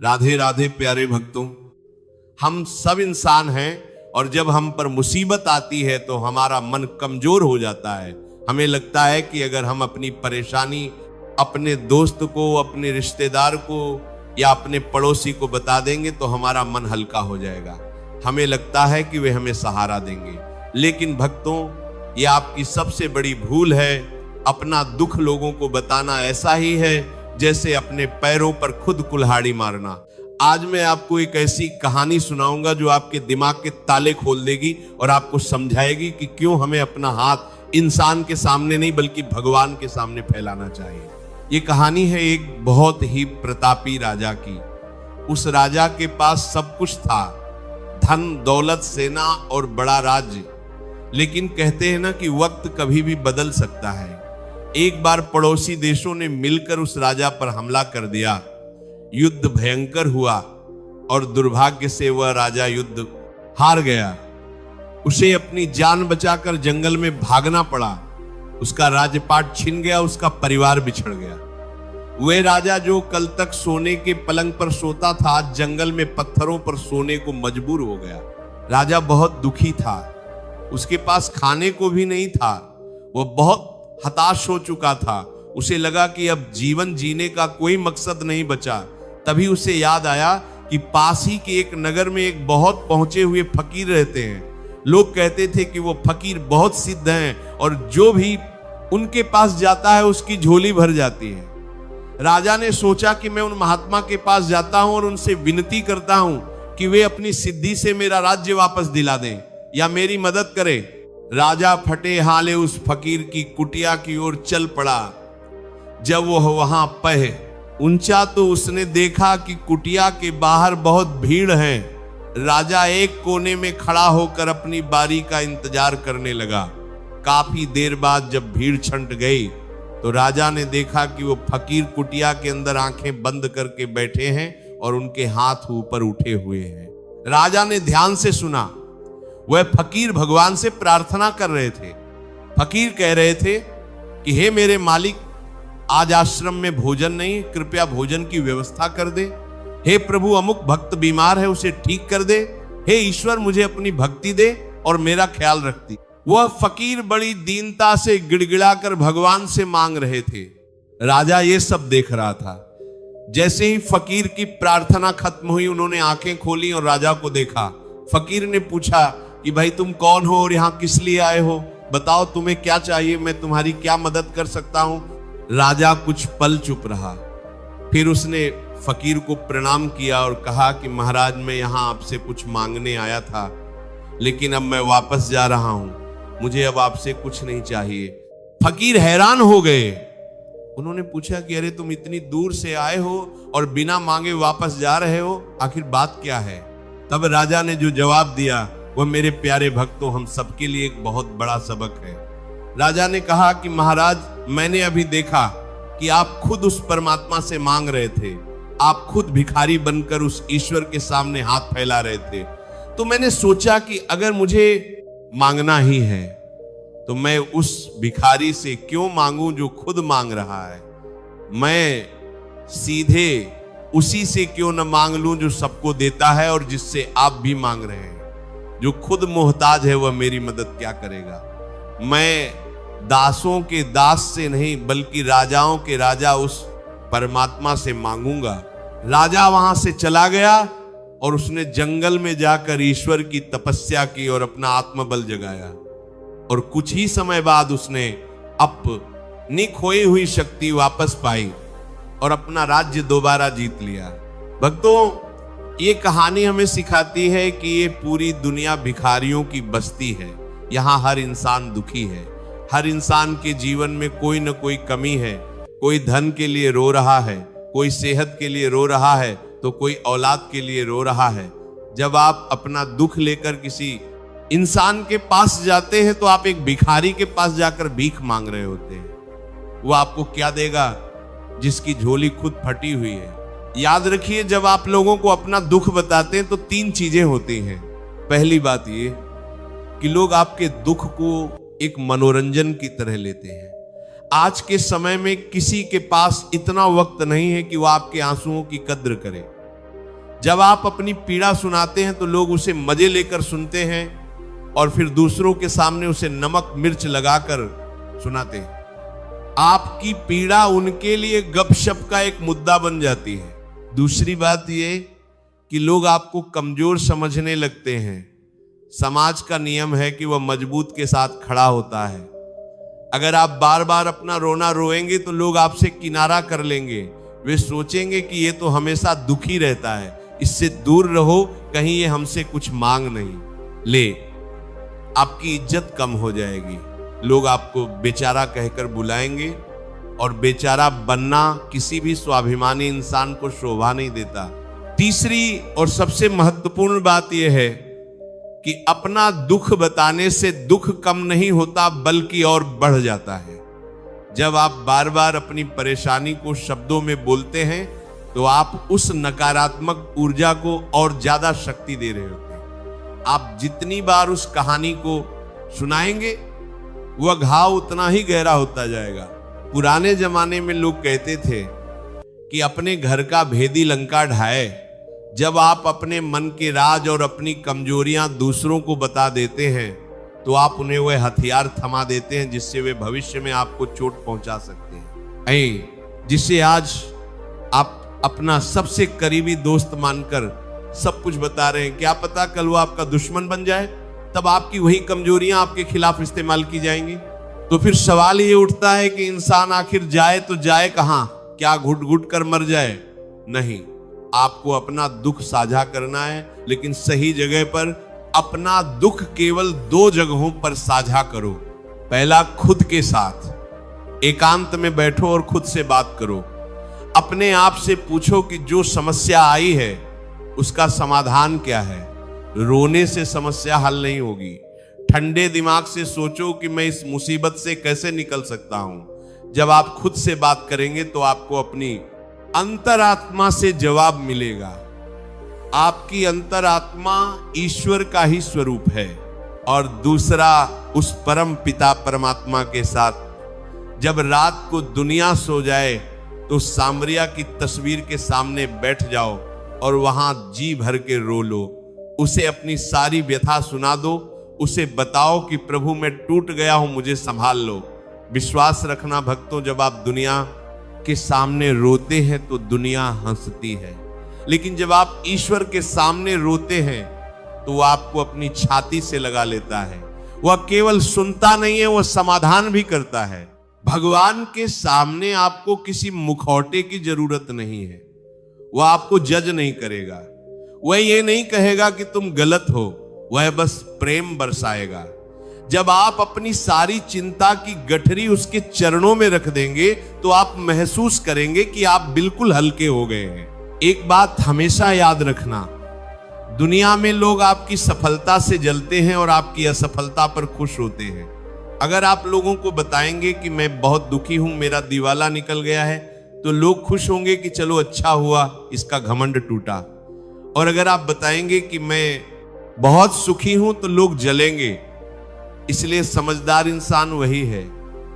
राधे राधे प्यारे भक्तों, हम सब इंसान हैं और जब हम पर मुसीबत आती है तो हमारा मन कमजोर हो जाता है। हमें लगता है कि अगर हम अपनी परेशानी अपने दोस्त को, अपने रिश्तेदार को या अपने पड़ोसी को बता देंगे तो हमारा मन हल्का हो जाएगा। हमें लगता है कि वे हमें सहारा देंगे, लेकिन भक्तों ये आपकी सबसे बड़ी भूल है। अपना दुख लोगों को बताना ऐसा ही है जैसे अपने पैरों पर खुद कुल्हाड़ी मारना। आज मैं आपको एक ऐसी कहानी सुनाऊंगा जो आपके दिमाग के ताले खोल देगी और आपको समझाएगी कि क्यों हमें अपना हाथ इंसान के सामने नहीं बल्कि भगवान के सामने फैलाना चाहिए। ये कहानी है एक बहुत ही प्रतापी राजा की। उस राजा के पास सब कुछ था, धन, दौलत, सेना और बड़ा राज्य। लेकिन कहते हैं ना कि वक्त कभी भी बदल सकता है। एक बार पड़ोसी देशों ने मिलकर उस राजा पर हमला कर दिया। युद्ध भयंकर हुआ और दुर्भाग्य से वह राजा युद्ध हार गया। उसे अपनी जान बचाकर जंगल में भागना पड़ा। उसका राजपाट छिन गया, उसका परिवार बिछड़ गया। वह राजा जो कल तक सोने के पलंग पर सोता था, आज जंगल में पत्थरों पर सोने को मजबूर हो गया। राजा बहुत दुखी था, उसके पास खाने को भी नहीं था। वह बहुत हताश हो चुका था। उसे लगा कि अब जीवन जीने का कोई मकसद नहीं बचा। तभी उसे याद आया कि पास ही के एक नगर में एक बहुत पहुंचे हुए फकीर रहते हैं। लोग कहते थे कि वो फकीर बहुत सिद्ध हैं और जो भी उनके पास जाता है उसकी झोली भर जाती है। राजा ने सोचा कि मैं उन महात्मा के पास जाता हूं और उनसे विनती करता हूं कि वे अपनी सिद्धि से मेरा राज्य वापस दिला दें या मेरी मदद करें। राजा फटे हाले उस फकीर की कुटिया की ओर चल पड़ा। जब वह वहां पहुंचा तो उसने देखा कि कुटिया के बाहर बहुत भीड़ है। राजा एक कोने में खड़ा होकर अपनी बारी का इंतजार करने लगा। काफी देर बाद जब भीड़ छंट गई तो राजा ने देखा कि वो फकीर कुटिया के अंदर आंखें बंद करके बैठे हैं और उनके हाथ ऊपर उठे हुए हैं। राजा ने ध्यान से सुना। वह फकीर भगवान से प्रार्थना कर रहे थे। फकीर कह रहे थे कि हे मेरे मालिक, आज आश्रम में भोजन नहीं, कृपया भोजन की व्यवस्था कर दे। हे प्रभु, अमुक भक्त बीमार है, उसे ठीक कर दे। हे ईश्वर, मुझे अपनी भक्ति दे और मेरा ख्याल रखती। वह फकीर बड़ी दीनता से गिड़गिड़ाकर भगवान से मांग रहे थे। राजा ये सब देख रहा था। जैसे ही फकीर की प्रार्थना खत्म हुई, उन्होंने आंखें खोली और राजा को देखा। फकीर ने पूछा कि भाई तुम कौन हो और यहाँ किस लिए आए हो? बताओ तुम्हें क्या चाहिए, मैं तुम्हारी क्या मदद कर सकता हूं। राजा कुछ पल चुप रहा, फिर उसने फकीर को प्रणाम किया और कहा कि महाराज, मैं यहाँ आपसे कुछ मांगने आया था, लेकिन अब मैं वापस जा रहा हूं। मुझे अब आपसे कुछ नहीं चाहिए। फकीर हैरान हो गए। उन्होंने पूछा कि अरे तुम इतनी दूर से आए हो और बिना मांगे वापस जा रहे हो, आखिर बात क्या है? तब राजा ने जो जवाब दिया वह मेरे प्यारे भक्तों हम सबके लिए एक बहुत बड़ा सबक है। राजा ने कहा कि महाराज, मैंने अभी देखा कि आप खुद उस परमात्मा से मांग रहे थे। आप खुद भिखारी बनकर उस ईश्वर के सामने हाथ फैला रहे थे। तो मैंने सोचा कि अगर मुझे मांगना ही है तो मैं उस भिखारी से क्यों मांगूं जो खुद मांग रहा है। मैं सीधे उसी से क्यों न मांग लूं जो सबको देता है और जिससे आप भी मांग रहे हैं। जो खुद मोहताज है वह मेरी मदद क्या करेगा। मैं दासों के दास से नहीं बल्कि राजाओं के राजा उस परमात्मा से मांगूंगा। राजा वहां से चला गया और उसने जंगल में जाकर ईश्वर की तपस्या की और अपना आत्मबल जगाया। और कुछ ही समय बाद उसने अपनी खोई हुई शक्ति वापस पाई और अपना राज्य दोबारा जीत लिया। भक्तों, ये कहानी हमें सिखाती है कि ये पूरी दुनिया भिखारियों की बस्ती है। यहाँ हर इंसान दुखी है। हर इंसान के जीवन में कोई न कोई कमी है। कोई धन के लिए रो रहा है, कोई सेहत के लिए रो रहा है, तो कोई औलाद के लिए रो रहा है। जब आप अपना दुख लेकर किसी इंसान के पास जाते हैं तो आप एक भिखारी के पास जाकर भीख मांग रहे होते हैं। वो आपको क्या देगा? जिसकी झोली खुद फटी हुई है। याद रखिए, जब आप लोगों को अपना दुख बताते हैं तो 3 चीजें होती हैं। पहली बात ये कि लोग आपके दुख को एक मनोरंजन की तरह लेते हैं। आज के समय में किसी के पास इतना वक्त नहीं है कि वो आपके आंसुओं की कद्र करे। जब आप अपनी पीड़ा सुनाते हैं तो लोग उसे मजे लेकर सुनते हैं और फिर दूसरों के सामने उसे नमक मिर्च लगाकर सुनाते हैं। आपकी पीड़ा उनके लिए गपशप का एक मुद्दा बन जाती है। दूसरी बात यह कि लोग आपको कमजोर समझने लगते हैं। समाज का नियम है कि वह मजबूत के साथ खड़ा होता है। अगर आप बार बार अपना रोना रोएंगे तो लोग आपसे किनारा कर लेंगे। वे सोचेंगे कि ये तो हमेशा दुखी रहता है, इससे दूर रहो, कहीं ये हमसे कुछ मांग नहीं ले। आपकी इज्जत कम हो जाएगी। लोग आपको बेचारा कहकर बुलाएंगे और बेचारा बनना किसी भी स्वाभिमानी इंसान को शोभा नहीं देता। तीसरी और सबसे महत्वपूर्ण बात यह है कि अपना दुख बताने से दुख कम नहीं होता बल्कि और बढ़ जाता है। जब आप बार बार अपनी परेशानी को शब्दों में बोलते हैं तो आप उस नकारात्मक ऊर्जा को और ज्यादा शक्ति दे रहे होते हैं। आप जितनी बार उस कहानी को सुनाएंगे वह घाव उतना ही गहरा होता जाएगा। पुराने जमाने में लोग कहते थे कि अपने घर का भेदी लंका ढाए। जब आप अपने मन के राज और अपनी कमजोरियां दूसरों को बता देते हैं तो आप उन्हें वह हथियार थमा देते हैं जिससे वे भविष्य में आपको चोट पहुंचा सकते हैं। जिसे आज आप अपना सबसे करीबी दोस्त मानकर सब कुछ बता रहे हैं, क्या पता कल वो आपका दुश्मन बन जाए, तब आपकी वही कमजोरियां आपके खिलाफ इस्तेमाल की जाएंगी। तो फिर सवाल ये उठता है कि इंसान आखिर जाए तो जाए कहां? क्या घुट घुट कर मर जाए? नहीं, आपको अपना दुख साझा करना है, लेकिन सही जगह पर। अपना दुख केवल 2 जगहों पर साझा करो। पहला, खुद के साथ एकांत में बैठो और खुद से बात करो। अपने आप से पूछो कि जो समस्या आई है उसका समाधान क्या है। रोने से समस्या हल नहीं होगी। ठंडे दिमाग से सोचो कि मैं इस मुसीबत से कैसे निकल सकता हूं। जब आप खुद से बात करेंगे तो आपको अपनी अंतरात्मा से जवाब मिलेगा। आपकी अंतरात्मा ईश्वर का ही स्वरूप है। और दूसरा, उस परम पिता परमात्मा के साथ जब रात को दुनिया सो जाए तो सामरिया की तस्वीर के सामने बैठ जाओ और वहां जी भर के रो लो। उसे अपनी सारी व्यथा सुना दो। उसे बताओ कि प्रभु मैं टूट गया हूं, मुझे संभाल लो। विश्वास रखना भक्तों, जब आप दुनिया के सामने रोते हैं तो दुनिया हंसती है, लेकिन जब आप ईश्वर के सामने रोते हैं तो वो आपको अपनी छाती से लगा लेता है। वह केवल सुनता नहीं है, वह समाधान भी करता है। भगवान के सामने आपको किसी मुखौटे की जरूरत नहीं है। वह आपको जज नहीं करेगा। वह ये नहीं कहेगा कि तुम गलत हो, वह बस प्रेम बरसाएगा। जब आप अपनी सारी चिंता की गठरी उसके चरणों में रख देंगे तो आप महसूस करेंगे कि आप बिल्कुल हल्के हो गए हैं। एक बात हमेशा याद रखना, दुनिया में लोग आपकी सफलता से जलते हैं और आपकी असफलता पर खुश होते हैं। अगर आप लोगों को बताएंगे कि मैं बहुत दुखी हूं, मेरा दिवाला निकल गया है, तो लोग खुश होंगे कि चलो अच्छा हुआ, इसका घमंड टूटा। और अगर आप बताएंगे कि मैं बहुत सुखी हूं तो लोग जलेंगे। इसलिए समझदार इंसान वही है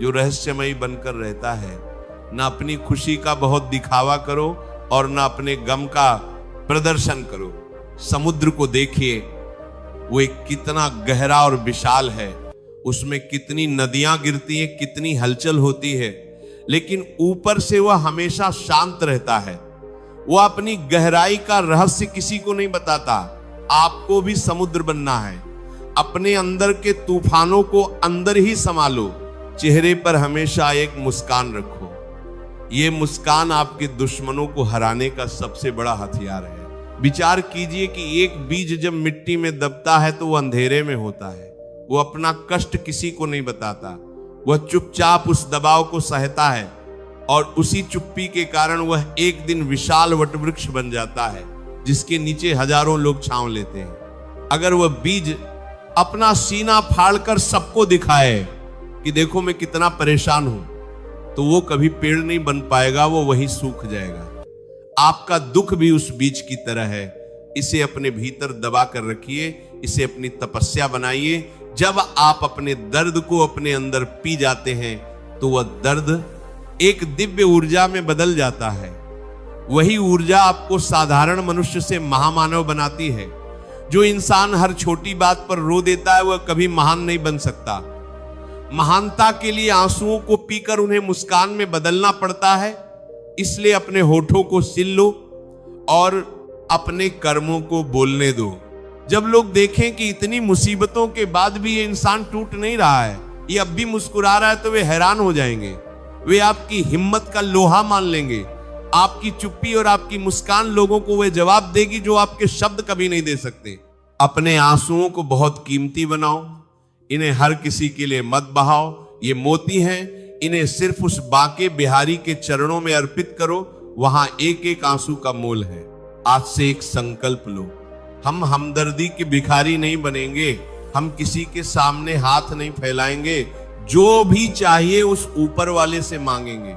जो रहस्यमयी बनकर रहता है। ना अपनी खुशी का बहुत दिखावा करो और ना अपने गम का प्रदर्शन करो। समुद्र को देखिए, वो एक कितना गहरा और विशाल है। उसमें कितनी नदियां गिरती हैं, कितनी हलचल होती है, लेकिन ऊपर से वह हमेशा शांत रहता है। वह अपनी गहराई का रहस्य किसी को नहीं बताता। आपको भी समुद्र बनना है। अपने अंदर के तूफानों को अंदर ही संभालो। चेहरे पर हमेशा एक मुस्कान रखो। यह मुस्कान आपके दुश्मनों को हराने का सबसे बड़ा हथियार है। विचार कीजिए कि एक बीज जब मिट्टी में दबता है तो वह अंधेरे में होता है। वो अपना कष्ट किसी को नहीं बताता। वह चुपचाप उस दबाव को सहता है और उसी चुप्पी के कारण वह एक दिन विशाल वटवृक्ष बन जाता है, जिसके नीचे हजारों लोग छांव लेते हैं। अगर वह बीज अपना सीना फाड़कर सबको दिखाए कि देखो मैं कितना परेशान हूं, तो वो कभी पेड़ नहीं बन पाएगा, वो वहीं सूख जाएगा। आपका दुख भी उस बीज की तरह है। इसे अपने भीतर दबा कर रखिए, इसे अपनी तपस्या बनाइए। जब आप अपने दर्द को अपने अंदर पी जाते हैं तो वह दर्द एक दिव्य ऊर्जा में बदल जाता है। वही ऊर्जा आपको साधारण मनुष्य से महामानव बनाती है। जो इंसान हर छोटी बात पर रो देता है वह कभी महान नहीं बन सकता। महानता के लिए आंसुओं को पीकर उन्हें मुस्कान में बदलना पड़ता है। इसलिए अपने होठों को सील लो और अपने कर्मों को बोलने दो। जब लोग देखें कि इतनी मुसीबतों के बाद भी ये इंसान टूट नहीं रहा है, ये अब भी मुस्कुरा रहा है, तो वे हैरान हो जाएंगे। वे आपकी हिम्मत का लोहा मान लेंगे। आपकी चुप्पी और आपकी मुस्कान लोगों को वे जवाब देगी जो आपके शब्द कभी नहीं दे सकते। अपने आंसुओं को बहुत कीमती बनाओ। इन्हें हर किसी के लिए मत बहाओ। ये मोती हैं, इन्हें सिर्फ उस बांके बिहारी के चरणों में अर्पित करो। वहां एक एक आंसू का मोल है। आज से एक संकल्प लो, हम हमदर्दी के भिखारी नहीं बनेंगे। हम किसी के सामने हाथ नहीं फैलाएंगे। जो भी चाहिए उस ऊपर वाले से मांगेंगे।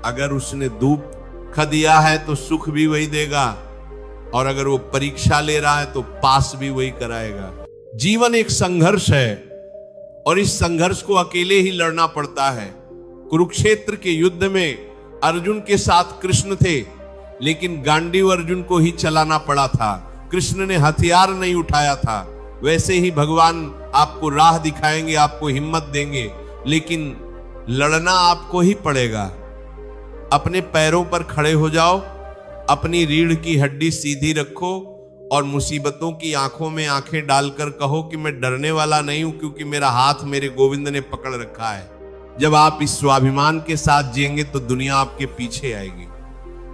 अगर उसने दुख दिया है तो सुख भी वही देगा, और अगर वो परीक्षा ले रहा है तो पास भी वही कराएगा। जीवन एक संघर्ष है और इस संघर्ष को अकेले ही लड़ना पड़ता है। कुरुक्षेत्र के युद्ध में अर्जुन के साथ कृष्ण थे, लेकिन गांडीव अर्जुन को ही चलाना पड़ा था। कृष्ण ने हथियार नहीं उठाया था। वैसे ही भगवान आपको राह दिखाएंगे, आपको हिम्मत देंगे, लेकिन लड़ना आपको ही पड़ेगा। अपने पैरों पर खड़े हो जाओ, अपनी रीढ़ की हड्डी सीधी रखो और मुसीबतों की आंखों में आंखें डालकर कहो कि मैं डरने वाला नहीं हूं, क्योंकि मेरा हाथ मेरे गोविंद ने पकड़ रखा है। जब आप इस स्वाभिमान के साथ जिएंगे तो दुनिया आपके पीछे आएगी।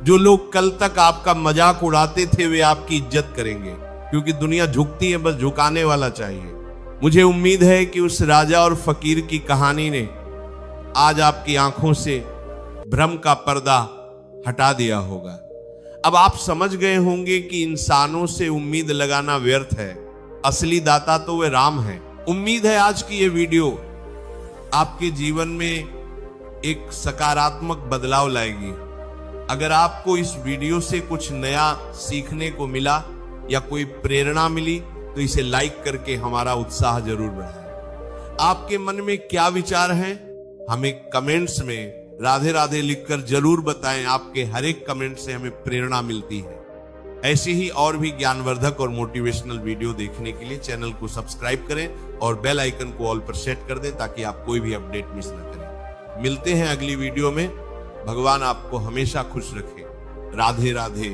जो लोग कल तक आपका मजाक उड़ाते थे वे आपकी इज्जत करेंगे, क्योंकि दुनिया झुकती है, बस झुकाने वाला चाहिए। मुझे उम्मीद है कि उस राजा और फकीर की कहानी ने आज आपकी आंखों से भ्रम का पर्दा हटा दिया होगा। अब आप समझ गए होंगे कि इंसानों से उम्मीद लगाना व्यर्थ है। असली दाता तो वे राम हैं। उम्मीद है आज की ये वीडियो आपके जीवन में एक सकारात्मक बदलाव लाएगी। अगर आपको इस वीडियो से कुछ नया सीखने को मिला या कोई प्रेरणा मिली तो इसे लाइक करके हमारा उत्साह जरूर बढ़ाएं। आपके मन में क्या विचार हैं हमें कमेंट्स में राधे राधे लिखकर जरूर बताएं। आपके हर एक कमेंट से हमें प्रेरणा मिलती है। ऐसी ही और भी ज्ञानवर्धक और मोटिवेशनल वीडियो देखने के लिए चैनल को सब्सक्राइब करें और बेल आइकन को ऑल पर सेट कर दें, ताकि आप कोई भी अपडेट मिस न करें। मिलते हैं अगली वीडियो में। भगवान आपको हमेशा खुश रखे। राधे राधे।